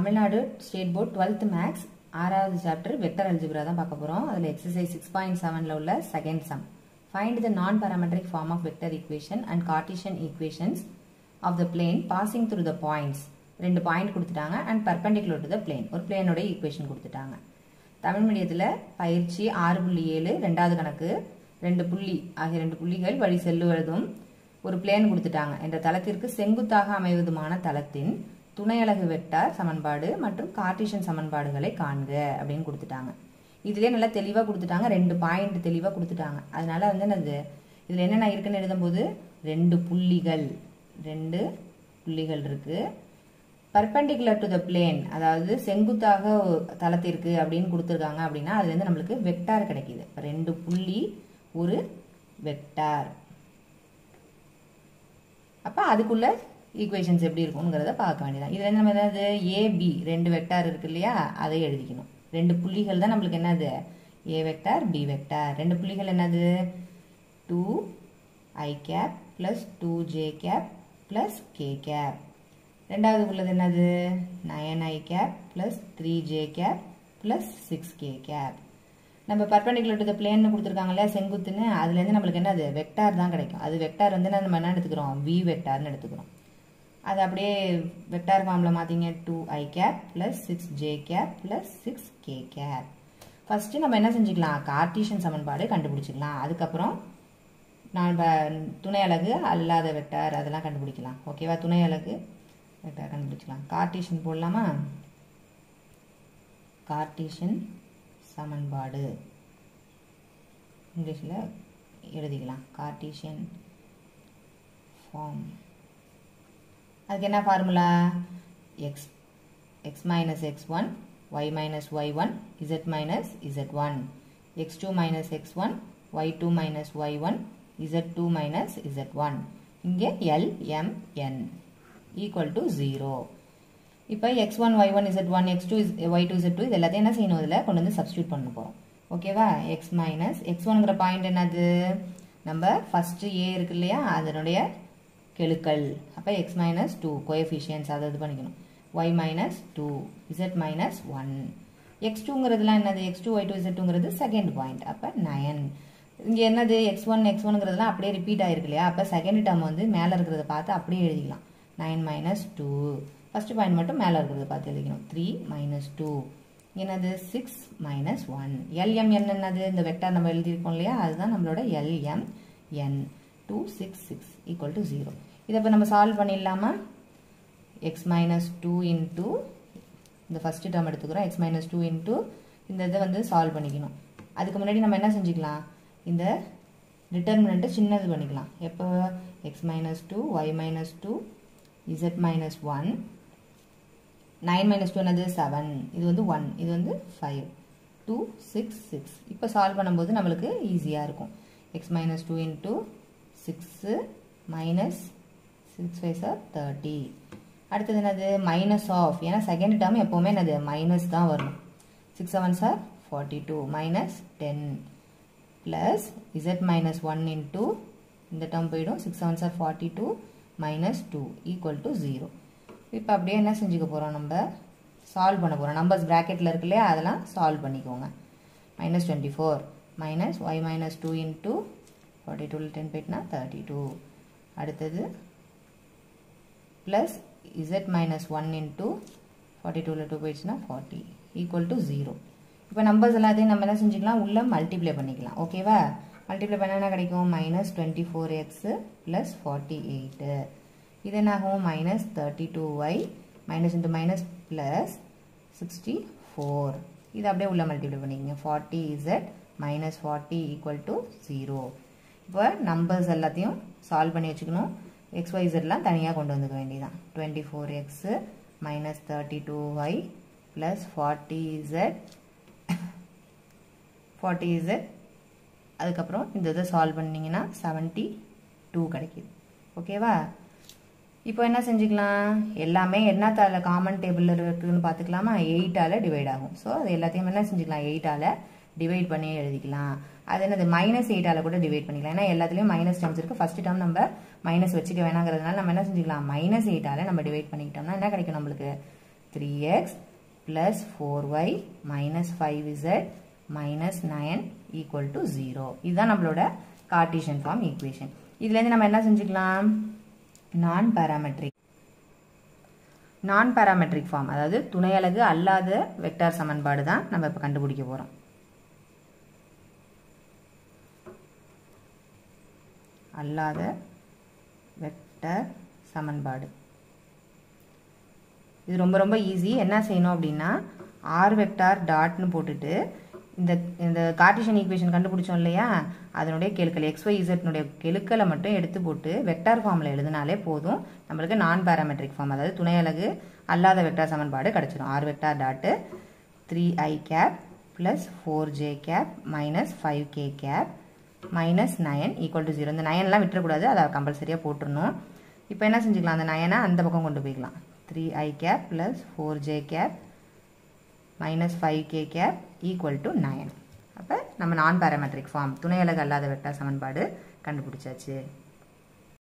Tamil Nadu state board 12th maths 6வது chapter vector algebra தான் பார்க்க போறோம். அதுல எக்ஸசைஸ் 6.7ல உள்ள second sum. Find the non-parametric form of vector equation and Cartesian equations of the plane passing through the points. ரெண்டு point கொடுத்துட்டாங்க and perpendicular to the plane. ஒரு பிளேனோட ஈக்குவேஷன் கொடுத்துட்டாங்க. தமிழ் மீடியத்துல பயிற்சி 6.7 ரெண்டாவது கணக்கு ரெண்டு புள்ளி ஆகிய ரெண்டு புள்ளிகள் வழி செல்லுவதும் ஒரு பிளேன் கொடுத்துட்டாங்க. என்ற தளத்திற்கு செங்குத்தாக அமைவதுமான தளத்தின் துணை அலகு வெக்டார் சமன்பாடு மற்றும் கார்ட்டீசியன் சமன்பாடுகளை காண்க அப்படின்னு கொடுத்துட்டாங்க. இதுலயே நல்லா தெளிவா கொடுத்துட்டாங்க. ரெண்டு பாயிண்ட் தெளிவா கொடுத்துட்டாங்க. அதனால வந்து என்னது இதுல என்னென்ன இருக்குன்னு எழுதும்போது ரெண்டு புள்ளிகள் இருக்கு. பர்பெண்டிகுலர் டு த பிளேன் அதாவது செங்குத்தாக தளத்திற்கு அப்படின்னு கொடுத்துருக்காங்க. அப்படின்னா அதுல இருந்து நம்மளுக்கு வெக்டார் கிடைக்குது. ரெண்டு புள்ளி ஒரு வெக்டார். அப்ப அதுக்குள்ள ஈக்குவேஷன்ஸ் எப்படி இருக்கும்ங்கிறத பார்க்க வேண்டியதான். இதுல நம்ம என்னது ஏபி ரெண்டு வெக்டார் இருக்கு இல்லையா, அதை எழுதிக்கணும். ரெண்டு புள்ளிகள் தான் நம்மளுக்கு என்னது ஏ வெக்டார் பி வெக்டார். ரெண்டு புள்ளிகள் என்னது 2i cap plus 2j cap plus k cap. ரெண்டாவது உள்ளது என்னது 9i cap plus 3j cap plus 6k cap. நம்ம பர்பெண்டிகுலர் டு த பிளேன் கொடுத்துருக்காங்கல்ல செங்குத்துன்னு, அதுல இருந்து நம்மளுக்கு என்னது வெக்டார் தான் கிடைக்கும். அது வெக்டார் வந்து நம்ம என்ன எடுத்துக்கிறோம் v வெக்டார்னு எடுத்துக்கிறோம். அது அப்படியே வெக்டார் ஃபார்ம்ல மாத்திங்க 2i cap plus 6j cap plus 6k cap. First நம்ம என்ன செஞ்சுக்கலாம் கார்ட்டீசியன் சமன்பாடு கண்டுபிடிச்சிக்கலாம். அதுக்கப்புறம் நான் துணை அலகு அல்லாத வெக்டார் அதெல்லாம் கண்டுபிடிக்கலாம். ஓகேவா, துணை அலகு வெக்டார் கண்டுபிடிச்சிக்கலாம். கார்ட்டீசியன் போடலாமா, கார்ட்டீசியன் சமன்பாடு இங்கிலீஷ்ல எழுதிக்கலாம். கார்ட்டீசியன் ஃபார்ம் அதுக்கு என்ன formula x minus x1 y minus y1 z minus z1 x2 minus x1 y2 minus y1 z2 minus z1. இங்கே l m n equal to 0. இப்போ x1 y1 z1 x2 y2 z2 இது எல்லாத்தையும் என்ன செய்யணும், இதில் கொண்டு வந்து சப்ஸ்டியூட் பண்ண போகிறோம். ஓகேவா, x minus x1ங்கிற பாயிண்ட் என்னது நம்ம ஃபர்ஸ்ட் a இருக்கு இல்லையா அதனுடைய கெழுக்கள். அப்போ x minus 2 கோஎஃபிஷியன்ஸ் அதை இது பண்ணிக்கணும். y minus 2 z minus 1 x2ங்கிறதுலாம் என்னது x2 y2 z2ங்கிறது செகண்ட் பாயிண்ட். அப்போ 9. இங்கே என்னது x1ங்கிறதுலாம் அப்படியே ரிப்பீட் ஆயிருக்கு இல்லையா, அப்போ செகண்ட் டேர்ம் வந்து மேலே இருக்கிறத பார்த்து அப்படியே எழுதிக்கலாம். 9 minus 2 ஃபர்ஸ்ட் பாயிண்ட் மட்டும் மேலே இருக்கிறத பார்த்து எழுதிக்கணும். 3 minus 2 என்னது 6 minus 1. LM n என்னது இந்த வெக்டார் நம்ம எழுதியிருக்கோம் இல்லையா, அதுதான் நம்மளோட LM n 266 equal to 0. இதை இப்போ நம்ம சால்வ் பண்ணிடலாமா. x minus 2 into இந்த ஃபர்ஸ்ட் டேர்ம் எடுத்துக்கிறோம். x minus 2 into இந்த இதை வந்து சால்வ் பண்ணிக்கணும். அதுக்கு முன்னாடி நம்ம என்ன செஞ்சுக்கலாம், இந்த டிட்டர்மினண்ட்டை சின்னது பண்ணிக்கலாம். எப்போ x minus 2 y minus 2 z minus 1 9 minus 2 என்னது 7 இது வந்து 1 இது வந்து 5 2 6 6. இப்போ சால்வ் பண்ணும்போது நம்மளுக்கு ஈஸியாக இருக்கும். x minus 2 into 6 minus 6 5 are 30. அடுத்தது என்னது மைனஸ் ஆஃப், ஏன்னா செகண்ட் டேர்ம் எப்போவுமே என்னது மைனஸ் தான் வரும். 6 7s are 42 minus 10 plus z minus 1 into இந்த டேர்ம் போயிடும். 6 7s are 42 minus 2 equal to 0. இப்போ அப்படியே என்ன செஞ்சுக்க போகிறோம், நம்ம சால்வ் பண்ண போகிறோம். நம்பர்ஸ் ப்ராக்கெட்டில் இருக்கு இல்லையா அதெல்லாம் சால்வ் பண்ணிக்கோங்க. Minus 24 minus y minus 2 into 42 10 போயிட்டுனா 32. அடுத்தது ப்ளஸ் z மைனஸ் 1 இன்ட்டு 42 2 போயிடுச்சுன்னா 40 ஈக்குவல் டு 0. இப்போ நம்பர்ஸ் எல்லாத்தையும் நம்ம என்ன செஞ்சுக்கலாம் உள்ள மல்டிப்ளை பண்ணிக்கலாம். ஓகேவா, மல்டிப்ளை பண்ண என்ன கிடைக்கும் மைனஸ் 24x ப்ளஸ் 48. இது என்ன ஆகும் minus 32y minus into minus plus 64. இது அப்படியே உள்ள மல்டிப்ளை பண்ணிக்கங்க. 40z minus 40 equal to 0. இப்போ நம்பர்ஸ் எல்லாத்தையும் சால்வ் பண்ணி வச்சுக்கணும். xyzலாம் தனியாக கொண்டு வந்துக்க வேண்டியதான். 24x minus 32y plus 40z அதுக்கப்புறம் இந்த இதை சால்வ் பண்ணிங்கன்னா 72 கிடைக்கிது. ஓகேவா, இப்போ என்ன செஞ்சுக்கலாம், எல்லாமே என்னத்தால காமன் டேபிளில் இருக்குன்னு பார்த்துக்கலாமா. 8ஆல் டிவைட் ஆகும். ஸோ அது எல்லாத்தையும் என்ன செஞ்சுக்கலாம் 8ஆல் டிவைட் பண்ணி எழுதிக்கலாம். அது என்னது மைனஸ் 8ஆல் கூட டிவைட் பண்ணிக்கலாம். ஏன்னா எல்லாத்துலேயும் மைனஸ் டேர்ம்ஸ் இருக்குது. ஃபர்ஸ்ட் டேர்ம் நம்ம மைனஸ் வச்சுக்க வேணாங்கிறதுனால நம்ம என்ன செஞ்சுக்கலாம் மைனஸ் 8ஆல் நம்ம டிவைட் பண்ணிக்கிட்டோம்னா என்ன கிடைக்கும் நம்மளுக்கு 3x plus 4y minus 5z minus 9 equal to 0. இதுதான் நம்மளோட கார்ட்டீசியன் ஃபார்ம் ஈக்குவேஷன். இதுலேருந்து நம்ம என்ன செஞ்சுக்கலாம்? நான் பாராமெட்ரிக் ஃபார்ம், அதாவது துணை அலகு அல்லாத வெக்டார் சமன்பாடு தான் நம்ம இப்போ கண்டுபிடிக்க போகிறோம். அல்லாத வெக்டார் சமன்பாடு இது ரொம்ப ரொம்ப ஈஸி. என்ன செய்யணும் அப்படின்னா ஆர் வெக்டார் டாட்னு போட்டுட்டு இந்த கார்ட்டீசியன் ஈக்குவேஷன் கண்டுபிடிச்சோம் இல்லையா, அதனுடைய கெழுக்கள் XYZனுடைய கெழுக்களை மட்டும் எடுத்து போட்டு வெக்டார் ஃபார்மில் எழுதினாலே போதும், நம்மளுக்கு நான் பாராமெட்ரிக் ஃபார்ம், அதாவது துணை அலகு அல்லாத வெக்டார் சமன்பாடு கிடச்சிடும். R vector dot 3i cap plus 4j cap minus 5k cap minus 9 equal to 0. இந்த 9எல்லாம் விட்டுறக்கூடாது, அதை கம்பல்சரியாக போட்டுடணும். இப்போ என்ன செஞ்சுக்கலாம்? அந்த 9 அந்த பக்கம் கொண்டு போய்க்கலாம். 3i cap plus 4j cap minus 5k gap equal to 9. அப்போ நம்ம நான் பாராமெட்ரிக் ஃபார்ம் துணை அலகு அல்லாத வெக்டார் சமன்பாடு கண்டுபிடிச்சாச்சு.